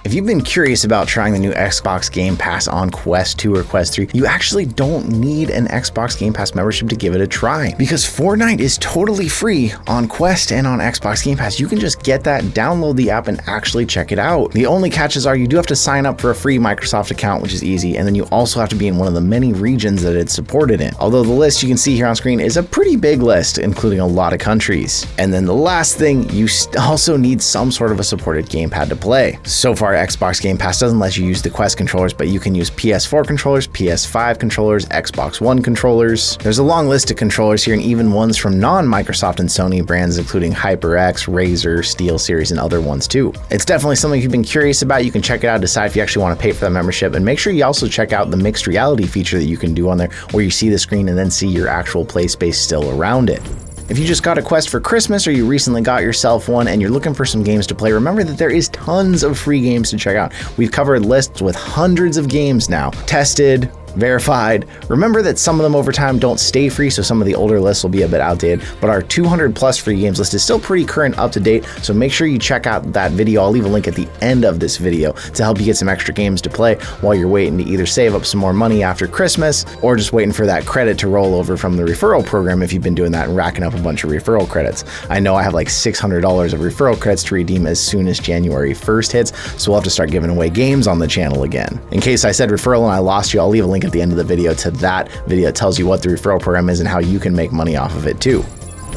If you've been curious about trying the new Xbox Game Pass on Quest 2 or Quest 3, you actually don't need an Xbox Game Pass membership to give it a try, because Fortnite is totally free on Quest and on Xbox Game Pass. You can just get that, download the app, and actually check it out. The only catches are you do have to sign up for a free Microsoft account, which is easy, and then you also have to be in one of the many regions that it's supported in. Although the list you can see here on screen is a pretty big list, including a lot of countries. And then the last thing, you also need some sort of a supported gamepad to play. So far, Xbox Game Pass doesn't let you use the Quest controllers, but you can use PS4 controllers, PS5 controllers, Xbox One controllers. There's a long list of controllers here, and even ones from non-Microsoft and Sony brands, including HyperX, Razer, SteelSeries, and other ones too. It's definitely something if you've been curious about. You can check it out, decide if you actually want to pay for that membership, and make sure you also check out the mixed reality feature that you can do on there, where you see the screen and then see your actual play space still around it. If you just got a Quest for Christmas, or you recently got yourself one and you're looking for some games to play, remember that there is tons of free games to check out. We've covered lists with hundreds of games now, tested, verified. Remember that some of them over time don't stay free, so some of the older lists will be a bit outdated, but our 200 plus free games list is still pretty current, up to date, so make sure you check out that video. I'll leave a link at the end of this video to help you get some extra games to play while you're waiting to either save up some more money after Christmas, or just waiting for that credit to roll over from the referral program if you've been doing that and racking up a bunch of referral credits. I know I have like $600 of referral credits to redeem as soon as January 1st hits, so we'll have to start giving away games on the channel again. In case I said referral and I lost you, I'll leave a link at the end of the video to that video. It tells you what the referral program is and how you can make money off of it too.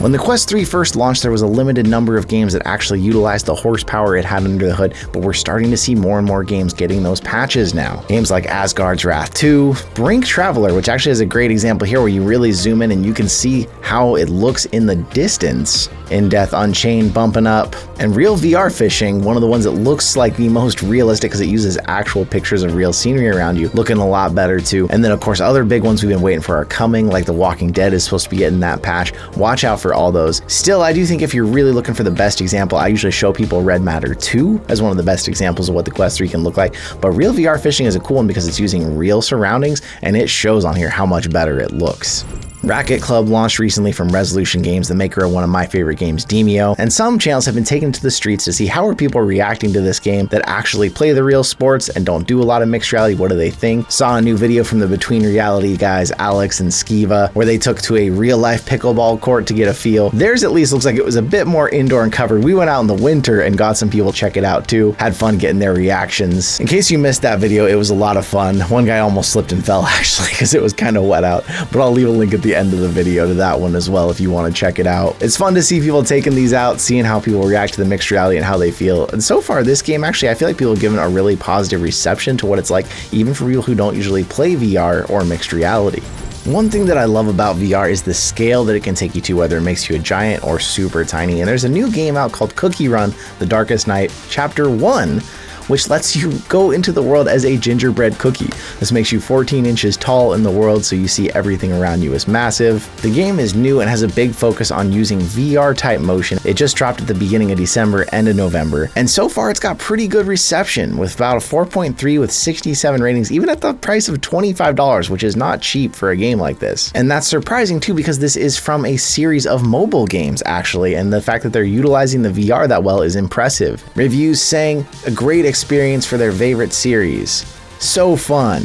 When the Quest 3 first launched, there was a limited number of games that actually utilized the horsepower it had under the hood, but we're starting to see more and more games getting those patches now. Games like Asgard's Wrath 2, Brink Traveler, which actually is a great example here where you really zoom in and you can see how it looks in the distance. In Death Unchained bumping up, and Real VR Fishing, one of the ones that looks like the most realistic because it uses actual pictures of real scenery around you, looking a lot better too. And then of course other big ones we've been waiting for are coming, like The Walking Dead is supposed to be getting that patch. Watch out for all those. Still, I do think if you're really looking for the best example, I usually show people Red Matter 2 as one of the best examples of what the Quest 3 can look like, but Real VR Fishing is a cool one because it's using real surroundings and it shows on here how much better it looks. Racket Club launched recently from Resolution Games, the maker of one of my favorite games, Demeo, and some channels have been taken to the streets to see how are people reacting to this game that actually play the real sports and don't do a lot of mixed reality. What do they think? Saw a new video from the Between Reality guys, Alex and Skiva, where they took to a real-life pickleball court to get a feel. Theirs at least looks like it was a bit more indoor and covered. We went out in the winter and got some people check it out too. Had fun getting their reactions. In case you missed that video, it was a lot of fun. One guy almost slipped and fell actually because it was kind of wet out, but I'll leave a link at the end of the video to that one as well if you want to check it out. It's fun to see people taking these out, seeing how people react to the mixed reality and how they feel. And so far this game, actually, I feel like people have given a really positive reception to what it's like, even for people who don't usually play VR or mixed reality. One thing that I love about VR is the scale that it can take you to, whether it makes you a giant or super tiny. And there's a new game out called Cookie Run: The Darkest Night Chapter 1, which lets you go into the world as a gingerbread cookie. This makes you 14 inches tall in the world, so you see everything around you is massive. The game is new and has a big focus on using VR type motion. It just dropped at the beginning of December, end of November, and so far it's got pretty good reception with about a 4.3 with 67 ratings, even at the price of $25, which is not cheap for a game like this. And that's surprising too, because this is from a series of mobile games actually, and the fact that they're utilizing the VR that well is impressive. Reviews saying a great experience for their favorite series. So fun.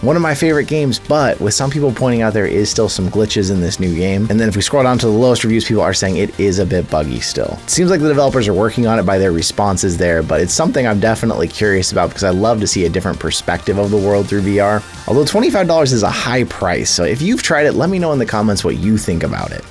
One of my favorite games, but with some people pointing out there is still some glitches in this new game. And then if we scroll down to the lowest reviews, people are saying it is a bit buggy still. It seems like the developers are working on it by their responses there, but it's something I'm definitely curious about because I love to see a different perspective of the world through VR. Although $25 is a high price, so if you've tried it, let me know in the comments what you think about it.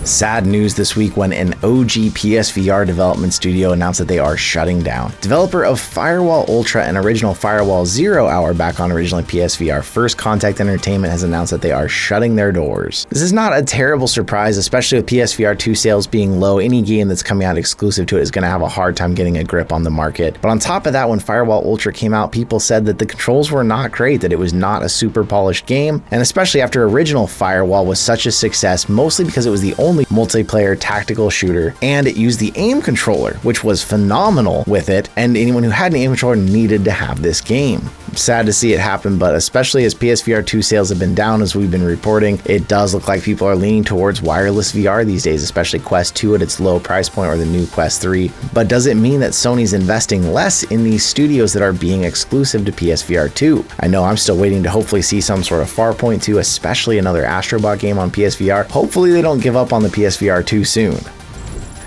Sad news this week when an OG PSVR development studio announced that they are shutting down. Developer of Firewall Ultra and original Firewall 0 Hour back on originally PSVR, First Contact Entertainment has announced that they are shutting their doors. This is not a terrible surprise, especially with PSVR 2 sales being low. Any game that's coming out exclusive to it is going to have a hard time getting a grip on the market. But on top of that, when Firewall Ultra came out, people said that the controls were not great, that it was not a super polished game, and especially after original Firewall was such a success, mostly because it was the only multiplayer tactical shooter, and it used the aim controller, which was phenomenal with it, and anyone who had an aim controller needed to have this game. sad to see it happen, but especially as PSVR 2 sales have been down as we've been reporting, it does look like people are leaning towards wireless VR these days, especially Quest 2 at its low price point or the new Quest 3. But does it mean that Sony's investing less in these studios that are being exclusive to PSVR 2? I know I'm still waiting to hopefully see some sort of Farpoint 2, especially another Astrobot game on PSVR. Hopefully they don't give up on the PSVR 2 soon.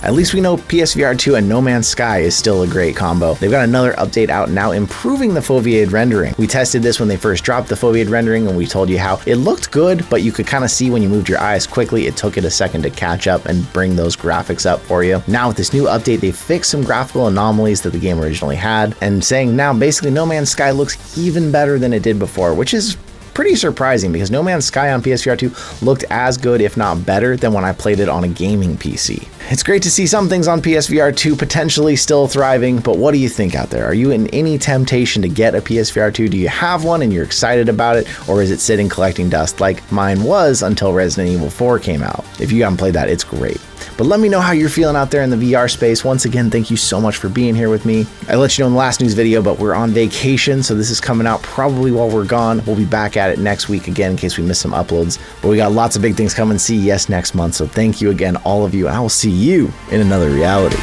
At least we know PSVR 2 and No Man's Sky is still a great combo. They've got another update out now improving the foveated rendering. We tested this when they first dropped the foveated rendering and we told you how it looked good, but you could kind of see when you moved your eyes quickly, it took it a second to catch up and bring those graphics up for you. Now with this new update, they fixed some graphical anomalies that the game originally had, and saying now basically No Man's Sky looks even better than it did before, which is pretty surprising because No Man's Sky on PSVR 2 looked as good, if not better, than when I played it on a gaming PC. It's great to see some things on PSVR 2 potentially still thriving, but what do you think out there? Are you in any temptation to get a PSVR 2? Do you have one and you're excited about it, or is it sitting collecting dust like mine was until Resident Evil 4 came out? If you haven't played that, it's great. But let me know how you're feeling out there in the VR space. Once again, thank you so much for being here with me. I let you know in the last news video, but we're on vacation, so this is coming out probably while we're gone. We'll be back at it next week again in case we miss some uploads. But we got lots of big things coming CES next month, so thank you again, all of you, and I will see you in another reality.